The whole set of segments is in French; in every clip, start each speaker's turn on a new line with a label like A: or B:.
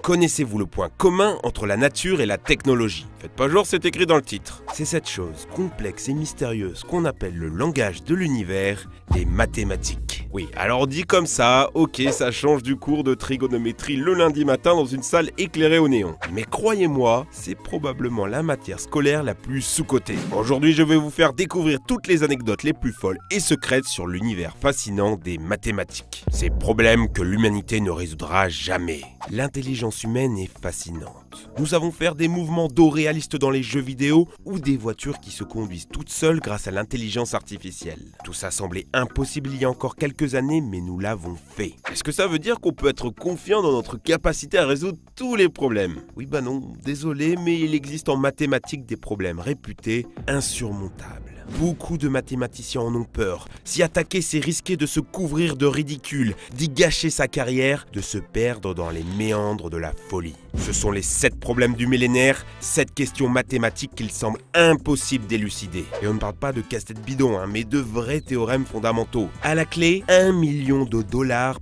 A: Connaissez-vous le point commun entre la nature et la technologie? Faites pas genre, c'est écrit dans le titre. C'est cette chose complexe et mystérieuse qu'on appelle le langage de l'univers, les mathématiques. Oui, alors dit comme ça, ok, ça change du cours de trigonométrie le lundi matin dans une salle éclairée au néon. Mais croyez-moi, c'est probablement la matière scolaire la plus sous-cotée. Aujourd'hui, je vais vous faire découvrir toutes les anecdotes les plus folles et secrètes sur l'univers fascinant des mathématiques. Ces problèmes que l'humanité ne résoudra jamais. L'intelligence humaine est fascinante. Nous savons faire des mouvements d'eau réalistes dans les jeux vidéo ou des voitures qui se conduisent toutes seules grâce à l'intelligence artificielle. Tout ça semblait impossible il y a encore quelques années, mais nous l'avons fait. Est-ce que ça veut dire qu'on peut être confiant dans notre capacité à résoudre tous les problèmes? Oui bah non, désolé, mais il existe en mathématiques des problèmes réputés insurmontables. Beaucoup de mathématiciens en ont peur. S'y attaquer, c'est risquer de se couvrir de ridicule, d'y gâcher sa carrière, de se perdre dans les méandres de la folie. Ce sont les 7 problèmes du millénaire, 7 questions mathématiques qu'il semble impossible d'élucider. Et on ne parle pas de casse-tête bidon, mais de vrais théorèmes fondamentaux. À la clé, $1 million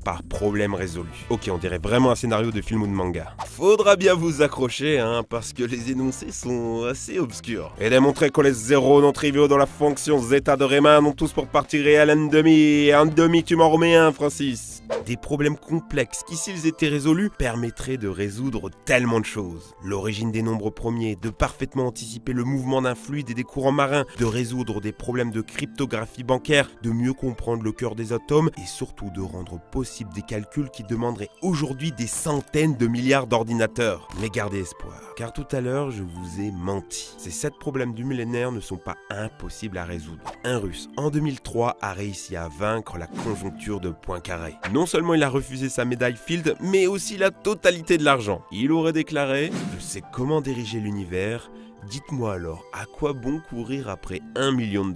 A: par problème résolu. Ok, on dirait vraiment un scénario de film ou de manga. Faudra bien vous accrocher, parce que les énoncés sont assez obscurs. Et démontrer que les zéros non triviaux dans la fonction zeta de Riemann ont tous pour partie réelle un demi, tu m'en remets un, Francis. Des problèmes complexes qui, s'ils étaient résolus, permettraient de résoudre tellement de choses. L'origine des nombres premiers, de parfaitement anticiper le mouvement d'un fluide et des courants marins, de résoudre des problèmes de cryptographie bancaire, de mieux comprendre le cœur des atomes et surtout de rendre possible des calculs qui demanderaient aujourd'hui des centaines de milliards d'ordinateurs. Mais gardez espoir, car tout à l'heure je vous ai menti. Ces 7 problèmes du millénaire ne sont pas impossibles à résoudre. Un Russe en 2003 a réussi à vaincre la conjoncture de Poincaré. Non seulement il a refusé sa médaille Fields, mais aussi la totalité de l'argent. Il aurait déclaré « Je sais comment diriger l'univers, dites-moi alors à quoi bon courir après $1 million ?»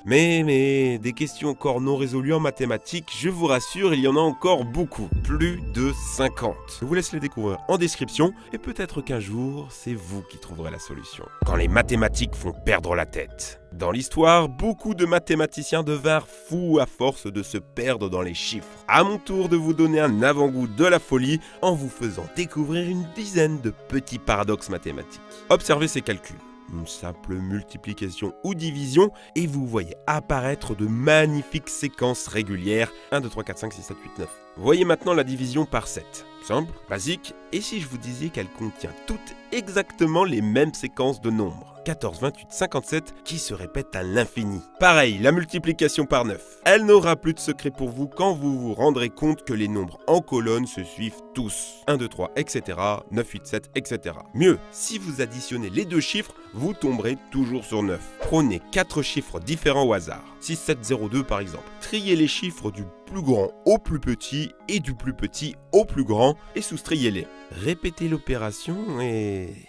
A: Mais, des questions encore non résolues en mathématiques, je vous rassure, il y en a encore beaucoup, plus de 50. Je vous laisse les découvrir en description, et peut-être qu'un jour, c'est vous qui trouverez la solution. Quand les mathématiques font perdre la tête. Dans l'histoire, beaucoup de mathématiciens devinrent fous à force de se perdre dans les chiffres. À mon tour de vous donner un avant-goût de la folie en vous faisant découvrir une dizaine de petits paradoxes mathématiques. Observez ces calculs. Une simple multiplication ou division et vous voyez apparaître de magnifiques séquences régulières 1, 2, 3, 4, 5, 6, 7, 8, 9. Voyez maintenant la division par 7. Simple, basique, et si je vous disais qu'elle contient toutes exactement les mêmes séquences de nombres? 14, 28, 57 qui se répètent à l'infini. Pareil, la multiplication par 9. Elle n'aura plus de secret pour vous quand vous vous rendrez compte que les nombres en colonne se suivent tous. 1, 2, 3, etc. 9, 8, 7, etc. Mieux, si vous additionnez les deux chiffres, vous tomberez toujours sur 9. Prenez 4 chiffres différents au hasard. 6, 7, 0, 2 par exemple. Triez les chiffres du plus grand au plus petit et du plus petit au plus grand et soustrayez-les. Répétez l'opération et...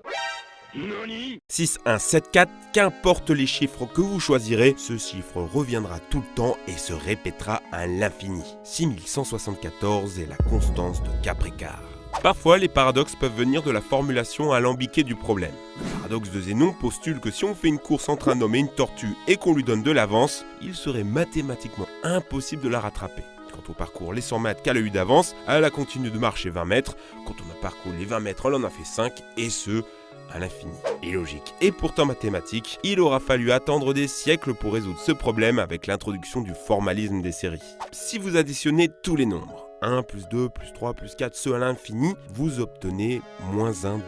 A: 6, 1, 7, 4, qu'importe les chiffres que vous choisirez, ce chiffre reviendra tout le temps et se répétera à l'infini. 6174 est la constance de Caprécart. Parfois, les paradoxes peuvent venir de la formulation alambiquée du problème. Le paradoxe de Zénon postule que si on fait une course entre un homme et une tortue et qu'on lui donne de l'avance, il serait mathématiquement impossible de la rattraper. Quand on parcourt les 100 mètres qu'elle a eu d'avance, elle a continué de marcher 20 mètres. Quand on a parcouru les 20 mètres, elle en a fait 5, et ce, à l'infini. Illogique et pourtant mathématique, il aura fallu attendre des siècles pour résoudre ce problème avec l'introduction du formalisme des séries. Si vous additionnez tous les nombres, 1 plus 2 plus 3 plus 4, ceux à l'infini, vous obtenez -1/12.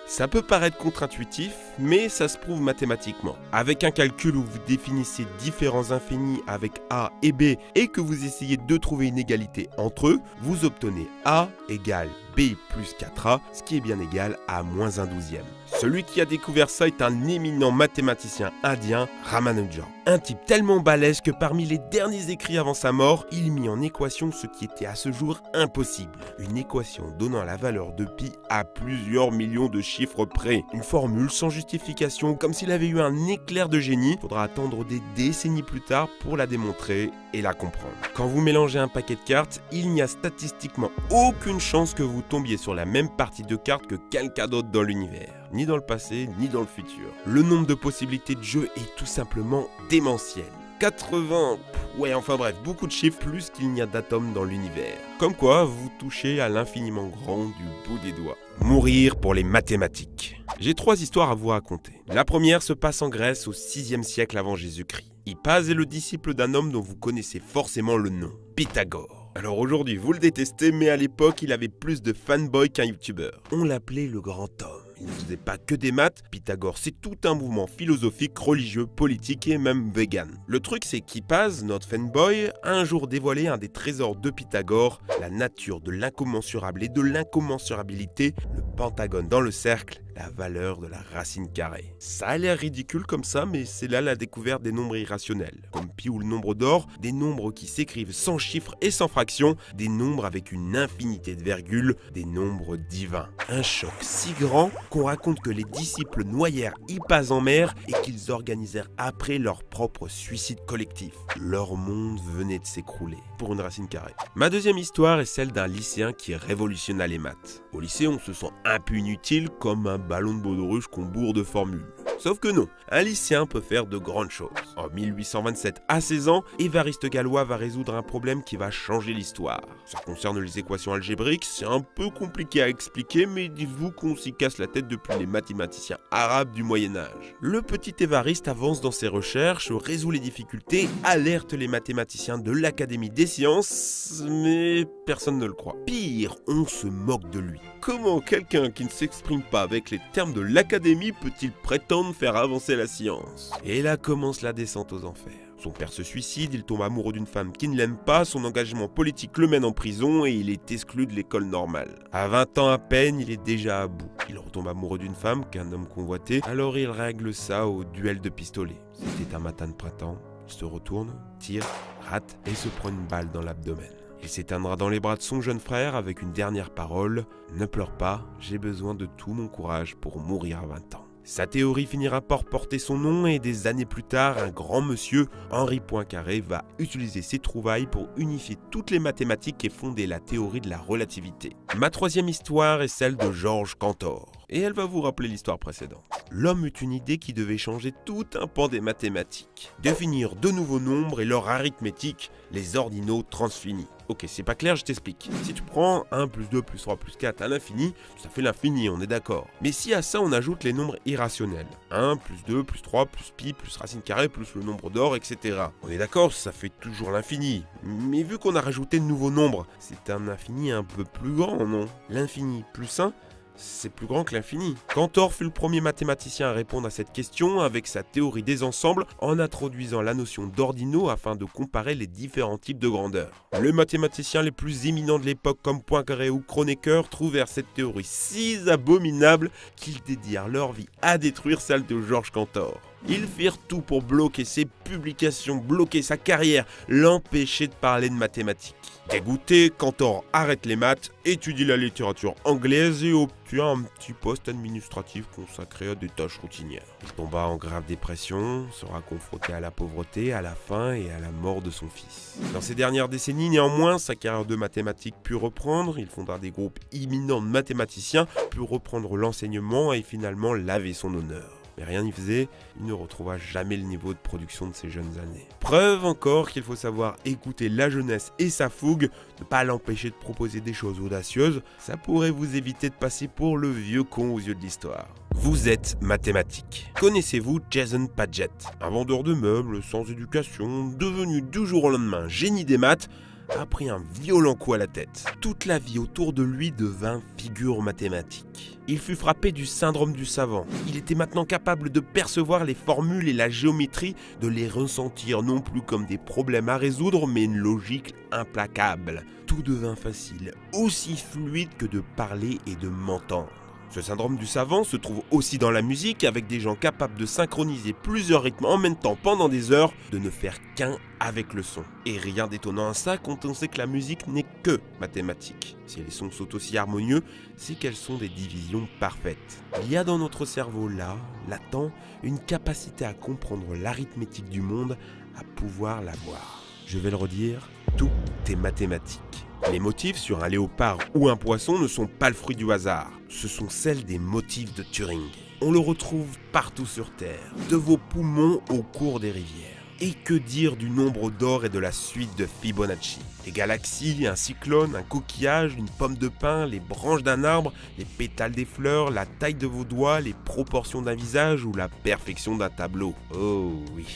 A: Ça peut paraître contre-intuitif, mais ça se prouve mathématiquement. Avec un calcul où vous définissez différents infinis avec A et B et que vous essayez de trouver une égalité entre eux, vous obtenez A égale B plus 4A, ce qui est bien égal à -1/12. Celui qui a découvert ça est un éminent mathématicien indien, Ramanujan. Un type tellement balèze que parmi les derniers écrits avant sa mort, il mit en équation ce qui était à ce jour impossible. Une équation donnant la valeur de pi à plusieurs millions de chiffres près. Une formule sans justification, comme s'il avait eu un éclair de génie. Faudra attendre des décennies plus tard pour la démontrer et la comprendre. Quand vous mélangez un paquet de cartes, il n'y a statistiquement aucune chance que vous tombiez sur la même partie de cartes que quelqu'un d'autre dans l'univers. Ni dans le passé, ni dans le futur. Le nombre de possibilités de jeu est tout simplement démentiel. 80... Ouais, enfin bref, beaucoup de chiffres plus qu'il n'y a d'atomes dans l'univers. Comme quoi, vous touchez à l'infiniment grand du bout des doigts. Mourir pour les mathématiques. J'ai 3 histoires à vous raconter. La première se passe en Grèce au 6e siècle avant Jésus-Christ. Hippase est le disciple d'un homme dont vous connaissez forcément le nom, Pythagore. Alors aujourd'hui, vous le détestez, mais à l'époque, il avait plus de fanboys qu'un youtubeur. On l'appelait le grand homme. Il ne faisait pas que des maths, Pythagore c'est tout un mouvement philosophique, religieux, politique et même vegan. Le truc c'est qu'Hippase, notre fanboy, a un jour dévoilé un des trésors de Pythagore, la nature de l'incommensurable et de l'incommensurabilité, le pentagone dans le cercle, la valeur de la racine carrée. Ça a l'air ridicule comme ça, mais c'est là la découverte des nombres irrationnels. Comme pi ou le nombre d'or, des nombres qui s'écrivent sans chiffres et sans fractions, des nombres avec une infinité de virgules, des nombres divins. Un choc si grand qu'on raconte que les disciples noyèrent Hippase en mer et qu'ils organisèrent après leur propre suicide collectif. Leur monde venait de s'écrouler pour une racine carrée. Ma deuxième histoire est celle d'un lycéen qui révolutionna les maths. Au lycée, on se sent un peu inutile comme un ballon de baudruche qu'on bourre de formules. Sauf que non, un lycéen peut faire de grandes choses. En 1827, à 16 ans, Évariste Galois va résoudre un problème qui va changer l'histoire. Ça concerne les équations algébriques, c'est un peu compliqué à expliquer, mais dites-vous qu'on s'y casse la tête depuis les mathématiciens arabes du Moyen-Âge. Le petit Évariste avance dans ses recherches, résout les difficultés, alerte les mathématiciens de l'Académie des sciences, mais personne ne le croit. Pire, on se moque de lui. Comment quelqu'un qui ne s'exprime pas avec les termes de l'Académie peut-il prétendre faire avancer la science? Et là commence la descente aux enfers. Son père se suicide, il tombe amoureux d'une femme qui ne l'aime pas, son engagement politique le mène en prison et il est exclu de l'école normale. À 20 ans à peine, il est déjà à bout. Il retombe amoureux d'une femme qu'un homme convoitait, alors il règle ça au duel de pistolet. C'était un matin de printemps, il se retourne, tire, rate et se prend une balle dans l'abdomen. Il s'éteindra dans les bras de son jeune frère avec une dernière parole « Ne pleure pas, j'ai besoin de tout mon courage pour mourir à 20 ans ». Sa théorie finira par porter son nom et des années plus tard, un grand monsieur, Henri Poincaré, va utiliser ses trouvailles pour unifier toutes les mathématiques et fonder la théorie de la relativité. Ma troisième histoire est celle de Georges Cantor. Et elle va vous rappeler l'histoire précédente. L'homme eut une idée qui devait changer tout un pan des mathématiques. Définir de nouveaux nombres et leur arithmétique, les ordinaux transfinis. Ok, c'est pas clair, je t'explique. Si tu prends 1 plus 2 plus 3 plus 4 à l'infini, ça fait l'infini, on est d'accord. Mais si à ça on ajoute les nombres irrationnels, 1 plus 2 plus 3 plus pi plus racine carrée plus le nombre d'or, etc. On est d'accord, ça fait toujours l'infini. Mais vu qu'on a rajouté de nouveaux nombres, c'est un infini un peu plus grand, non? L'infini plus 1, c'est plus grand que l'infini. Cantor fut le premier mathématicien à répondre à cette question avec sa théorie des ensembles en introduisant la notion d'ordinaux afin de comparer les différents types de grandeur. Les mathématiciens les plus éminents de l'époque comme Poincaré ou Kronecker trouvèrent cette théorie si abominable qu'ils dédièrent leur vie à détruire celle de Georges Cantor. Ils firent tout pour bloquer ses publications, bloquer sa carrière, l'empêcher de parler de mathématiques. Dégoûté, Cantor arrête les maths, étudie la littérature anglaise et obtient un petit poste administratif consacré à des tâches routinières. Il tomba en grave dépression, sera confronté à la pauvreté, à la faim et à la mort de son fils. Dans ces dernières décennies, néanmoins, sa carrière de mathématique put reprendre, il fonda des groupes imminents de mathématiciens, put reprendre l'enseignement et finalement laver son honneur. Mais rien n'y faisait, il ne retrouva jamais le niveau de production de ses jeunes années. Preuve encore qu'il faut savoir écouter la jeunesse et sa fougue, ne pas l'empêcher de proposer des choses audacieuses, ça pourrait vous éviter de passer pour le vieux con aux yeux de l'histoire. Vous êtes mathématique. Connaissez-vous Jason Padgett? Un vendeur de meubles sans éducation, devenu du jour au lendemain génie des maths, a pris un violent coup à la tête. Toute la vie autour de lui devint figure mathématique. Il fut frappé du syndrome du savant. Il était maintenant capable de percevoir les formules et la géométrie, de les ressentir non plus comme des problèmes à résoudre, mais une logique implacable. Tout devint facile, aussi fluide que de parler et de m'entendre. Ce syndrome du savant se trouve aussi dans la musique, avec des gens capables de synchroniser plusieurs rythmes en même temps pendant des heures, de ne faire qu'un avec le son. Et rien d'étonnant à ça quand on sait que la musique n'est que mathématique. Si les sons sont aussi harmonieux, c'est qu'elles sont des divisions parfaites. Il y a dans notre cerveau là, latent, une capacité à comprendre l'arithmétique du monde, à pouvoir la voir. Je vais le redire, tout est mathématique. Les motifs sur un léopard ou un poisson ne sont pas le fruit du hasard, ce sont celles des motifs de Turing. On le retrouve partout sur Terre, de vos poumons au cours des rivières. Et que dire du nombre d'or et de la suite de Fibonacci? Les galaxies, un cyclone, un coquillage, une pomme de pin, les branches d'un arbre, les pétales des fleurs, la taille de vos doigts, les proportions d'un visage ou la perfection d'un tableau. Oh oui,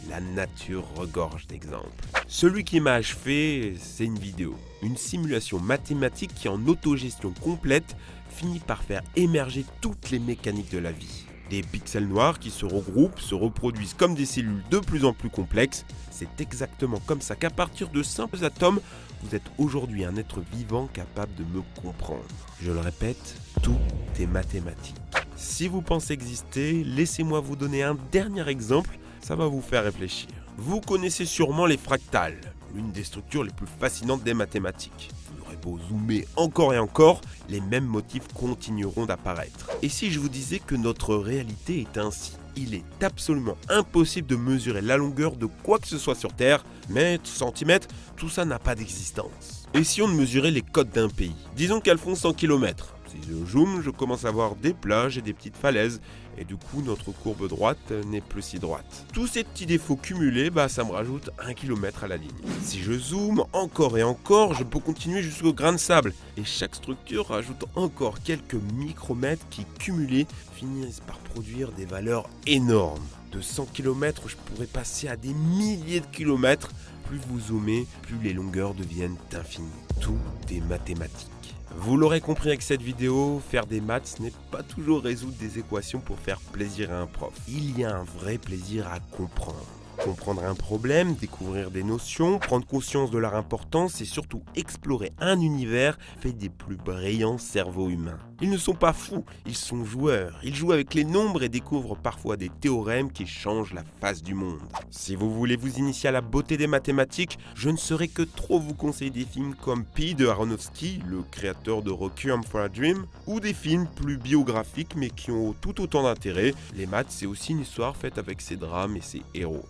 A: la nature regorge d'exemples. Celui qui m'a achevé, c'est une vidéo. Une simulation mathématique qui, en autogestion complète, finit par faire émerger toutes les mécaniques de la vie. Des pixels noirs qui se regroupent, se reproduisent comme des cellules de plus en plus complexes. C'est exactement comme ça qu'à partir de simples atomes, vous êtes aujourd'hui un être vivant capable de me comprendre. Je le répète, tout est mathématique. Si vous pensez exister, laissez-moi vous donner un dernier exemple, ça va vous faire réfléchir. Vous connaissez sûrement les fractales, l'une des structures les plus fascinantes des mathématiques. Vous aurez beau zoomer encore et encore, les mêmes motifs continueront d'apparaître. Et si je vous disais que notre réalité est ainsi? Il est absolument impossible de mesurer la longueur de quoi que ce soit sur Terre, mètres, centimètres, tout ça n'a pas d'existence. Et si on mesurait les côtes d'un pays? Disons qu'elles font 100 km. Si je zoome, je commence à voir des plages et des petites falaises, et du coup notre courbe droite n'est plus si droite. Tous ces petits défauts cumulés, ça me rajoute 1 km à la ligne. Si je zoome encore et encore, je peux continuer jusqu'au grain de sable, et chaque structure rajoute encore quelques micromètres qui, cumulés, finissent par produire des valeurs énormes. De 100 km, je pourrais passer à des milliers de kilomètres. Plus vous zoomez, plus les longueurs deviennent infinies. Tout est mathématique. Vous l'aurez compris avec cette vidéo, faire des maths, ce n'est pas toujours résoudre des équations pour faire plaisir à un prof. Il y a un vrai plaisir à comprendre. Comprendre un problème, découvrir des notions, prendre conscience de leur importance et surtout explorer un univers fait des plus brillants cerveaux humains. Ils ne sont pas fous, ils sont joueurs. Ils jouent avec les nombres et découvrent parfois des théorèmes qui changent la face du monde. Si vous voulez vous initier à la beauté des mathématiques, je ne saurais que trop vous conseiller des films comme Pi de Aronofsky, le créateur de Requiem for a Dream, ou des films plus biographiques mais qui ont tout autant d'intérêt. Les maths, c'est aussi une histoire faite avec ses drames et ses héros.